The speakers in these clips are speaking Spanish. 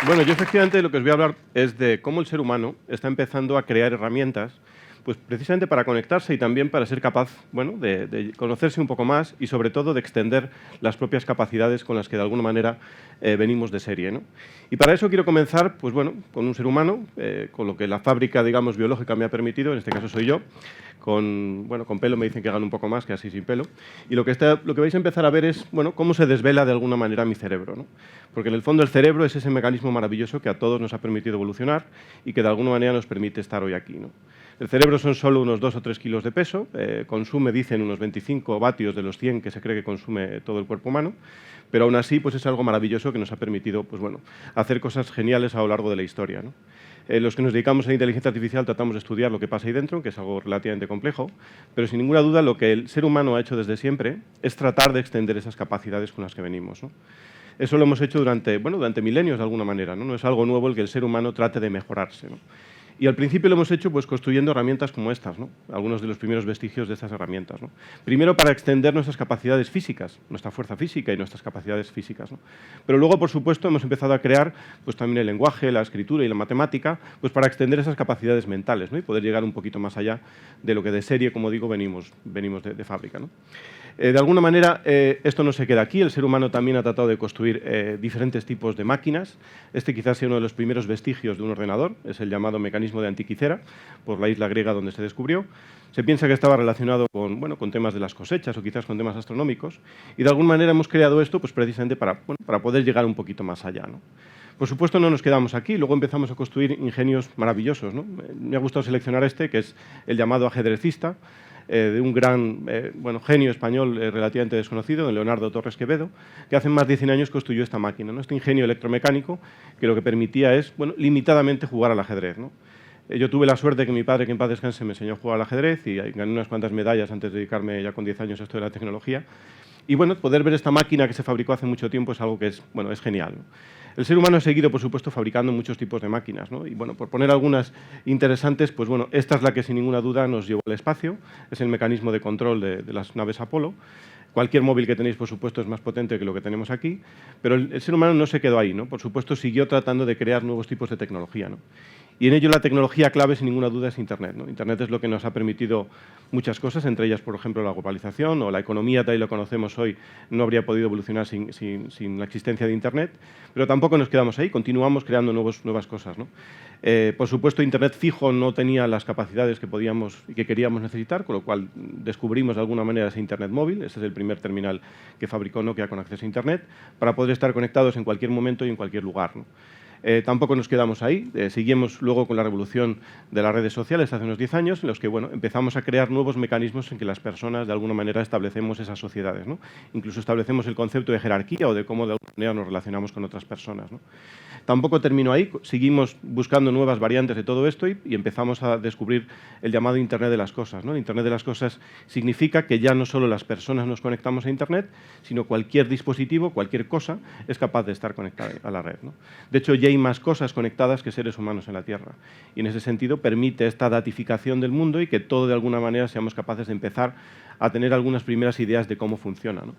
Bueno, yo efectivamente de lo que os voy a hablar es de cómo el ser humano está empezando a crear herramientas, pues precisamente para conectarse y también para ser capaz, bueno, de conocerse un poco más y sobre todo de extender las propias capacidades con las que de alguna manera venimos de serie, ¿no? Y para eso quiero comenzar, pues bueno, con un ser humano, con lo que la fábrica, digamos, biológica me ha permitido, en este caso soy yo, con pelo me dicen que gano un poco más que así sin pelo. Y lo que vais a empezar a ver es, bueno, cómo se desvela de alguna manera mi cerebro, ¿no? Porque en el fondo el cerebro es ese mecanismo maravilloso que a todos nos ha permitido evolucionar y que de alguna manera nos permite estar hoy aquí, ¿no? El cerebro son solo unos 2 o 3 kilos de peso, consume, dicen, unos 25 vatios de los 100 que se cree que consume todo el cuerpo humano, pero aún así pues es algo maravilloso que nos ha permitido pues, bueno, hacer cosas geniales a lo largo de la historia, ¿no? Los que nos dedicamos a la inteligencia artificial tratamos de estudiar lo que pasa ahí dentro, que es algo relativamente complejo, pero sin ninguna duda lo que el ser humano ha hecho desde siempre es tratar de extender esas capacidades con las que venimos, ¿no? Eso lo hemos hecho durante milenios de alguna manera, ¿no? No es algo nuevo el que el ser humano trate de mejorarse, ¿no? Y al principio lo hemos hecho pues, construyendo herramientas como estas, ¿no? Algunos de los primeros vestigios de estas herramientas, ¿no? Primero para extender nuestras capacidades físicas, nuestra fuerza física y nuestras capacidades físicas, ¿no? Pero luego, por supuesto, hemos empezado a crear pues, también el lenguaje, la escritura y la matemática pues, para extender esas capacidades mentales, ¿no? Y poder llegar un poquito más allá de lo que de serie, como digo, venimos de fábrica, ¿no? De alguna manera, esto no se queda aquí. El ser humano también ha tratado de construir diferentes tipos de máquinas. Este quizás sea uno de los primeros vestigios de un ordenador. Es el llamado mecanismo de Antiquicera, por la isla griega donde se descubrió. Se piensa que estaba relacionado con temas de las cosechas o quizás con temas astronómicos. Y de alguna manera hemos creado esto pues, precisamente para poder llegar un poquito más allá, ¿no? Por supuesto, no nos quedamos aquí. Luego empezamos a construir ingenios maravillosos, ¿no? Me ha gustado seleccionar este, que es el llamado ajedrecista, de un gran genio español relativamente desconocido, de Leonardo Torres Quevedo, que hace más de 100 años construyó esta máquina, ¿no? Este ingenio electromecánico que lo que permitía es limitadamente jugar al ajedrez, ¿no? Yo tuve la suerte que mi padre, que en paz descanse, me enseñó a jugar al ajedrez y gané unas cuantas medallas antes de dedicarme ya con 10 años a esto de la tecnología. Y bueno, poder ver esta máquina que se fabricó hace mucho tiempo es algo que es genial, ¿no? El ser humano ha seguido, por supuesto, fabricando muchos tipos de máquinas, ¿no? Y bueno, por poner algunas interesantes, pues bueno, esta es la que sin ninguna duda nos llevó al espacio, es el mecanismo de control de las naves Apolo. Cualquier móvil que tenéis, por supuesto, es más potente que lo que tenemos aquí, pero el ser humano no se quedó ahí, ¿no? Por supuesto, siguió tratando de crear nuevos tipos de tecnología, ¿no? Y en ello la tecnología clave, sin ninguna duda, es Internet, ¿no? Internet es lo que nos ha permitido muchas cosas, entre ellas, por ejemplo, la globalización o la economía tal y lo conocemos hoy no habría podido evolucionar sin la existencia de Internet, pero tampoco nos quedamos ahí, continuamos creando nuevas cosas, ¿no? Por supuesto, Internet fijo no tenía las capacidades que podíamos y que queríamos necesitar, con lo cual descubrimos de alguna manera ese Internet móvil. Este es el primer terminal que fabricó Nokia con acceso a Internet, para poder estar conectados en cualquier momento y en cualquier lugar, ¿no? Tampoco nos quedamos ahí, seguimos luego con la revolución de las redes sociales hace unos 10 años, en los que empezamos a crear nuevos mecanismos en que las personas de alguna manera establecemos esas sociedades, ¿no? Incluso establecemos el concepto de jerarquía o de cómo de alguna manera nos relacionamos con otras personas, ¿no? Tampoco terminó ahí, seguimos buscando nuevas variantes de todo esto y empezamos a descubrir el llamado Internet de las cosas, ¿no? El Internet de las cosas significa que ya no solo las personas nos conectamos a Internet, sino cualquier dispositivo, cualquier cosa, es capaz de estar conectada a la red, ¿no? De hecho, ya hay más cosas conectadas que seres humanos en la Tierra. Y en ese sentido permite esta datificación del mundo y que todo de alguna manera seamos capaces de empezar a tener algunas primeras ideas de cómo funciona, ¿no?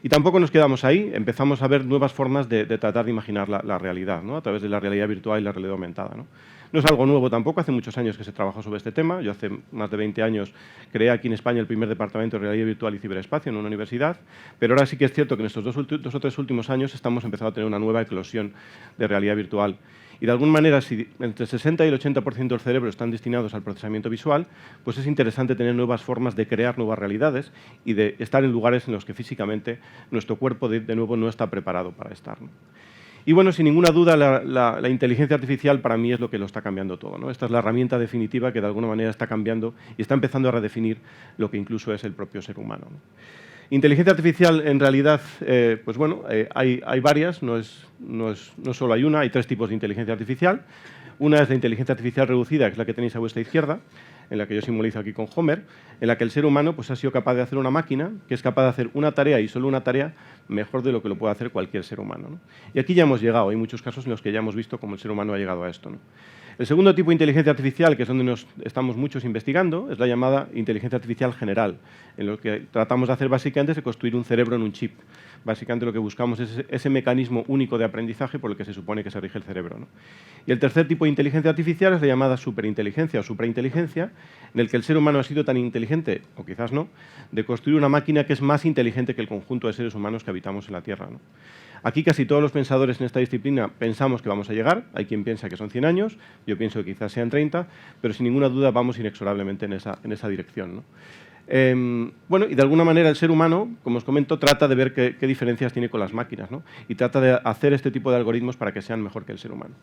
Y tampoco nos quedamos ahí, empezamos a ver nuevas formas de tratar de imaginar la realidad, ¿no? A través de la realidad virtual y la realidad aumentada, ¿no? No es algo nuevo tampoco, hace muchos años que se trabajó sobre este tema. Yo hace más de 20 años creé aquí en España el primer departamento de realidad virtual y ciberespacio en una universidad, pero ahora sí que es cierto que en estos dos o tres últimos años estamos empezando a tener una nueva eclosión de realidad virtual. Y de alguna manera, si entre el 60 y el 80% del cerebro están destinados al procesamiento visual, pues es interesante tener nuevas formas de crear nuevas realidades y de estar en lugares en los que físicamente nuestro cuerpo de nuevo no está preparado para estar, ¿no? Y bueno, sin ninguna duda, la inteligencia artificial para mí es lo que lo está cambiando todo, ¿no? Esta es la herramienta definitiva que de alguna manera está cambiando y está empezando a redefinir lo que incluso es el propio ser humano, ¿no? Inteligencia artificial, en realidad, hay varias, no solo hay una, hay 3 tipos de inteligencia artificial. Una es la inteligencia artificial reducida, que es la que tenéis a vuestra izquierda, en la que yo simbolizo aquí con Homer. en la que el ser humano pues, ha sido capaz de hacer una máquina que es capaz de hacer una tarea y solo una tarea mejor de lo que lo puede hacer cualquier ser humano, ¿no? Y aquí ya hemos llegado, hay muchos casos en los que ya hemos visto cómo el ser humano ha llegado a esto, ¿no? El segundo tipo de inteligencia artificial, que es donde nos estamos muchos investigando, es la llamada inteligencia artificial general, en lo que tratamos de hacer básicamente es de construir un cerebro en un chip. Básicamente lo que buscamos es ese mecanismo único de aprendizaje por el que se supone que se rige el cerebro, ¿no? Y el tercer tipo de inteligencia artificial es la llamada superinteligencia o suprainteligencia, en el que el ser humano ha sido tan inteligente, o quizás no, de construir una máquina que es más inteligente que el conjunto de seres humanos que habitamos en la Tierra, ¿no? Aquí casi todos los pensadores en esta disciplina pensamos que vamos a llegar. Hay quien piensa que son 100 años, yo pienso que quizás sean 30, pero sin ninguna duda vamos inexorablemente en esa dirección, ¿no? Bueno, y de alguna manera el ser humano, como os comento, trata de ver qué diferencias tiene con las máquinas, ¿no? Y trata de hacer este tipo de algoritmos para que sean mejor que el ser humano.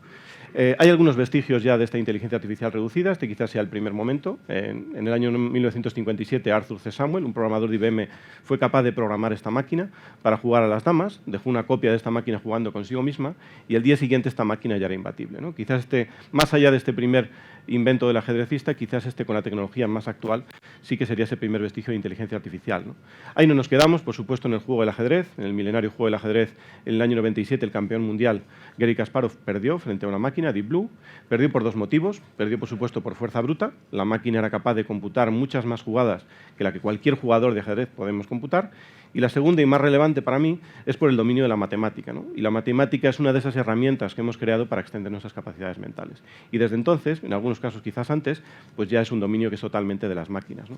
Hay algunos vestigios ya de esta inteligencia artificial reducida, este quizás sea el primer momento. En el año 1957, Arthur C. Samuel, un programador de IBM, fue capaz de programar esta máquina para jugar a las damas, dejó una copia de esta máquina jugando consigo misma y el día siguiente esta máquina ya era imbatible, ¿no? Quizás más allá de este primer invento del ajedrecista, quizás con la tecnología más actual sí que sería ese primer vestigio de inteligencia artificial, ¿no? Ahí no nos quedamos, por supuesto, en el juego del ajedrez, en el milenario juego del ajedrez, en el año 97 el campeón mundial Garry Kasparov perdió frente a una máquina, Deep Blue. Perdió por dos motivos. Perdió, por supuesto, por fuerza bruta. La máquina era capaz de computar muchas más jugadas que la que cualquier jugador de ajedrez podemos computar. Y la segunda y más relevante para mí es por el dominio de la matemática, ¿no? Y la matemática es una de esas herramientas que hemos creado para extender nuestras capacidades mentales. Y desde entonces, en algunos casos quizás antes, pues ya es un dominio que es totalmente de las máquinas, ¿no?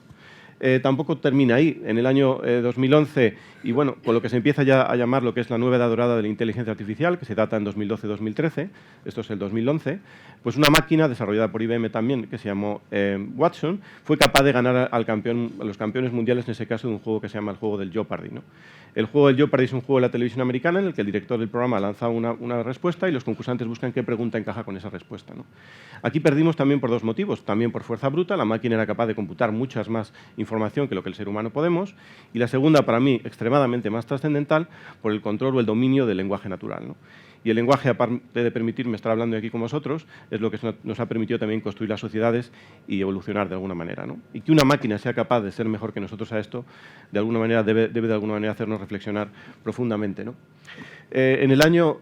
Tampoco termina ahí. En el año 2011, y bueno, con lo que se empieza ya a llamar lo que es la nueva edad dorada de la inteligencia artificial, que se data en 2012-2013, esto es el 2011, pues una máquina desarrollada por IBM también, que se llamó Watson, fue capaz de ganar a los campeones mundiales, en ese caso, de un juego que se llama el juego del Jeopardy, ¿no? El juego del Jeopardy es un juego de la televisión americana en el que el director del programa lanza una respuesta y los concursantes buscan qué pregunta encaja con esa respuesta, ¿no? Aquí perdimos también por dos motivos. También por fuerza bruta, la máquina era capaz de computar muchas más información que lo que el ser humano podemos. Y la segunda, para mí, extremadamente más trascendental, por el control o el dominio del lenguaje natural, ¿no? Y el lenguaje, aparte de permitirme estar hablando aquí con vosotros, es lo que nos ha permitido también construir las sociedades y evolucionar de alguna manera, ¿no? Y que una máquina sea capaz de ser mejor que nosotros a esto, de alguna manera debe de alguna manera hacernos reflexionar profundamente, ¿no? En el año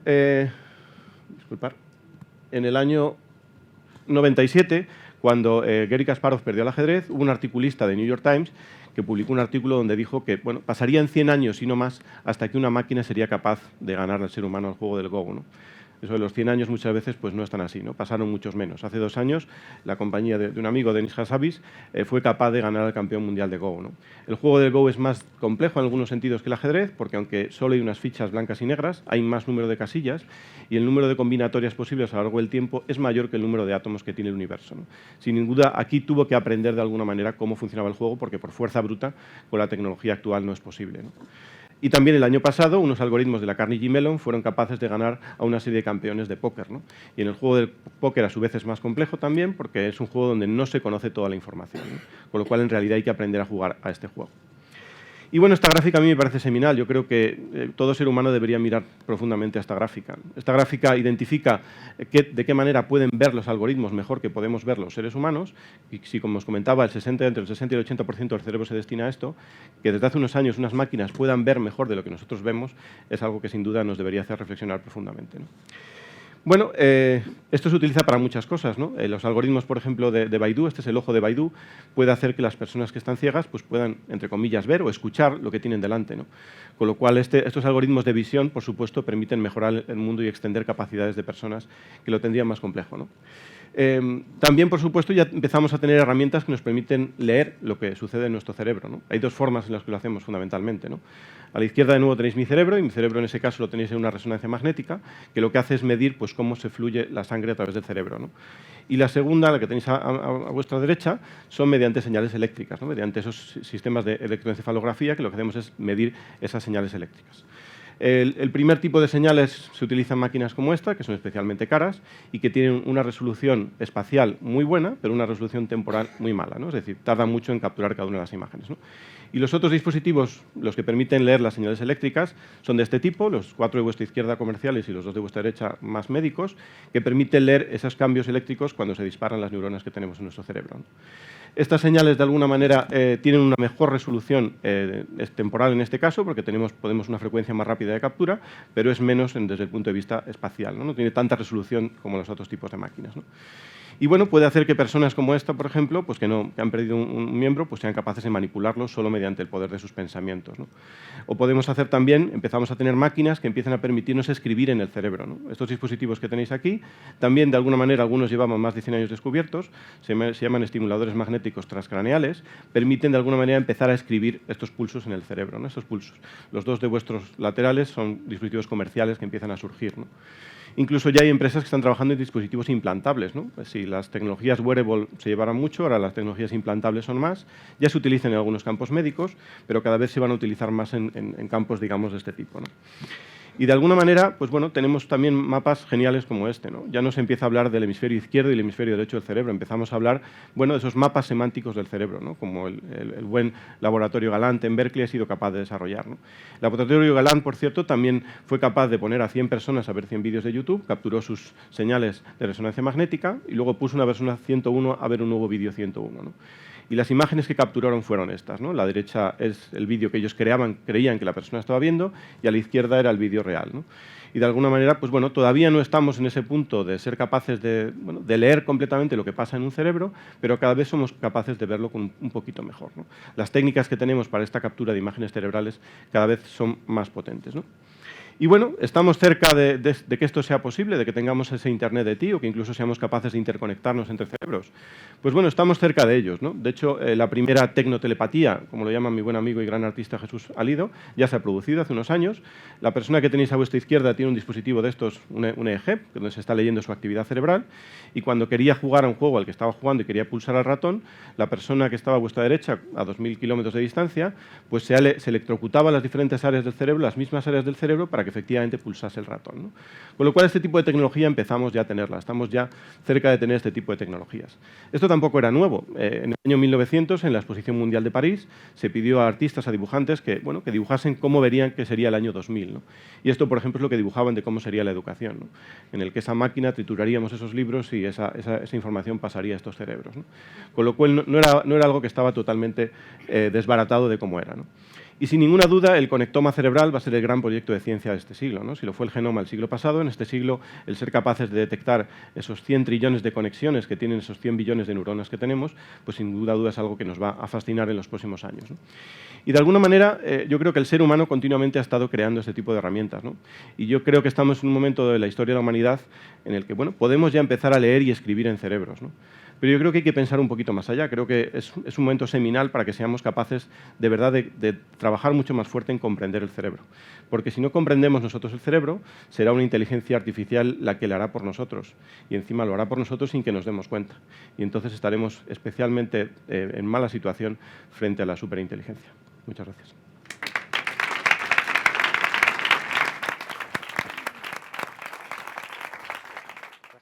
97, cuando Garry Kasparov perdió el ajedrez, hubo un articulista de New York Times que publicó un artículo donde dijo que bueno, pasarían 100 años y no más hasta que una máquina sería capaz de ganar al ser humano al juego del Go, ¿no? Eso de los 100 años muchas veces pues no es tan así, ¿no? Pasaron muchos menos. Hace 2 años la compañía de un amigo, Denis Hassabis, fue capaz de ganar al campeón mundial de Go, ¿no? El juego del Go es más complejo en algunos sentidos que el ajedrez, porque aunque solo hay unas fichas blancas y negras, hay más número de casillas y el número de combinatorias posibles a lo largo del tiempo es mayor que el número de átomos que tiene el universo, ¿no? Sin duda, aquí tuvo que aprender de alguna manera cómo funcionaba el juego, porque por fuerza bruta, con la tecnología actual no es posible, ¿no? Y también el año pasado, unos algoritmos de la Carnegie Mellon fueron capaces de ganar a una serie de campeones de póker, ¿no? Y en el juego del póker, a su vez, es más complejo también, porque es un juego donde no se conoce toda la información, ¿no? Con lo cual, en realidad, hay que aprender a jugar a este juego. Y bueno, esta gráfica a mí me parece seminal. Yo creo que todo ser humano debería mirar profundamente a esta gráfica. Esta gráfica identifica de qué manera pueden ver los algoritmos mejor que podemos ver los seres humanos. Y si, como os comentaba, entre el 60 y el 80% del cerebro se destina a esto, que desde hace unos años unas máquinas puedan ver mejor de lo que nosotros vemos, es algo que sin duda nos debería hacer reflexionar profundamente, ¿no? Bueno, esto se utiliza para muchas cosas, ¿no? Los algoritmos, por ejemplo, de Baidu, este es el ojo de Baidu, puede hacer que las personas que están ciegas pues puedan, entre comillas, ver o escuchar lo que tienen delante, ¿no? Con lo cual, estos algoritmos de visión, por supuesto, permiten mejorar el mundo y extender capacidades de personas que lo tendrían más complejo, ¿no? También, por supuesto, ya empezamos a tener herramientas que nos permiten leer lo que sucede en nuestro cerebro, ¿no? Hay dos formas en las que lo hacemos fundamentalmente, ¿no? A la izquierda, de nuevo, tenéis mi cerebro, y mi cerebro en ese caso lo tenéis en una resonancia magnética, que lo que hace es medir pues, cómo se fluye la sangre a través del cerebro, ¿no? Y la segunda, la que tenéis a vuestra derecha, son mediante señales eléctricas, ¿no? Mediante esos sistemas de electroencefalografía, que lo que hacemos es medir esas señales eléctricas. El primer tipo de señales se utilizan máquinas como esta, que son especialmente caras y que tienen una resolución espacial muy buena, pero una resolución temporal muy mala, ¿no? Es decir, tarda mucho en capturar cada una de las imágenes, ¿no? Y los otros dispositivos, los que permiten leer las señales eléctricas, son de este tipo, los 4 de vuestra izquierda comerciales y los 2 de vuestra derecha más médicos, que permiten leer esos cambios eléctricos cuando se disparan las neuronas que tenemos en nuestro cerebro, ¿no? Estas señales, de alguna manera, tienen una mejor resolución temporal en este caso, porque podemos una frecuencia más rápida de captura, pero es menos desde el punto de vista espacial, ¿no? No tiene tanta resolución como los otros tipos de máquinas, ¿no? Y bueno, puede hacer que personas como esta, por ejemplo, pues que han perdido un miembro, pues sean capaces de manipularlo solo mediante el poder de sus pensamientos, ¿no? O podemos hacer también, empezamos a tener máquinas que empiezan a permitirnos escribir en el cerebro, ¿no? Estos dispositivos que tenéis aquí, también de alguna manera algunos llevamos más de 100 años descubiertos, se llaman estimuladores magnéticos transcraneales, permiten de alguna manera empezar a escribir estos pulsos en el cerebro, ¿no? Estos pulsos. Los 2 de vuestros laterales son dispositivos comerciales que empiezan a surgir, ¿no? Incluso ya hay empresas que están trabajando en dispositivos implantables, ¿no? Pues si las tecnologías wearable se llevaran mucho, ahora las tecnologías implantables son más. Ya se utilizan en algunos campos médicos, pero cada vez se van a utilizar más en campos, digamos, de este tipo, ¿no? Y de alguna manera, pues bueno, tenemos también mapas geniales como este, ¿no? Ya no se empieza a hablar del hemisferio izquierdo y el hemisferio derecho del cerebro, empezamos a hablar, bueno, de esos mapas semánticos del cerebro, ¿no? Como el buen laboratorio Galant en Berkeley ha sido capaz de desarrollar, ¿no? El laboratorio Galant, por cierto, también fue capaz de poner a 100 personas a ver 100 vídeos de YouTube, capturó sus señales de resonancia magnética y luego puso una persona 101 a ver un nuevo vídeo 101, ¿no? Y las imágenes que capturaron fueron estas, ¿no? La derecha es el vídeo que ellos creían que la persona estaba viendo y a la izquierda era el vídeo real, ¿no? Y de alguna manera, pues bueno, todavía no estamos en ese punto de ser capaces de leer completamente lo que pasa en un cerebro, pero cada vez somos capaces de verlo con un poquito mejor, ¿no? Las técnicas que tenemos para esta captura de imágenes cerebrales cada vez son más potentes, ¿no? Y bueno, estamos cerca de que esto sea posible, de que tengamos ese Internet de ti o que incluso seamos capaces de interconectarnos entre cerebros. Pues bueno, estamos cerca de ellos, ¿no? De hecho, la primera tecnotelepatía, como lo llama mi buen amigo y gran artista Jesús Alido, ya se ha producido hace unos años. La persona que tenéis a vuestra izquierda tiene un dispositivo de estos, un EEG, donde se está leyendo su actividad cerebral, y cuando quería jugar a un juego al que estaba jugando y quería pulsar al ratón, la persona que estaba a vuestra derecha, a 2.000 kilómetros de distancia, pues se electrocutaba las diferentes áreas del cerebro, las mismas áreas del cerebro, para que efectivamente pulsase el ratón, ¿no? Con lo cual, este tipo de tecnología empezamos ya a tenerla, estamos ya cerca de tener este tipo de tecnologías. Esto tampoco era nuevo. En el año 1900, en la Exposición Mundial de París, se pidió a artistas, a dibujantes, que dibujasen cómo verían que sería el año 2000, ¿no? Y esto, por ejemplo, es lo que dibujaban de cómo sería la educación, ¿no? En el que esa máquina trituraríamos esos libros y esa información pasaría a estos cerebros, ¿no? Con lo cual, no era algo que estaba totalmente desbaratado de cómo era, ¿no? Y sin ninguna duda, el conectoma cerebral va a ser el gran proyecto de ciencia de este siglo, ¿no? Si lo fue el genoma el siglo pasado, en este siglo el ser capaces de detectar esos 100 trillones de conexiones que tienen esos 100 billones de neuronas que tenemos, pues sin duda es algo que nos va a fascinar en los próximos años, ¿no? Y de alguna manera, yo creo que el ser humano continuamente ha estado creando este tipo de herramientas, ¿no? Y yo creo que estamos en un momento de la historia de la humanidad en el que, bueno, podemos ya empezar a leer y escribir en cerebros, ¿no? Pero yo creo que hay que pensar un poquito más allá. Creo que es un momento seminal para que seamos capaces de verdad de trabajar mucho más fuerte en comprender el cerebro. Porque si no comprendemos nosotros el cerebro, será una inteligencia artificial la que lo hará por nosotros. Y encima lo hará por nosotros sin que nos demos cuenta. Y entonces estaremos especialmente en mala situación frente a la superinteligencia. Muchas gracias.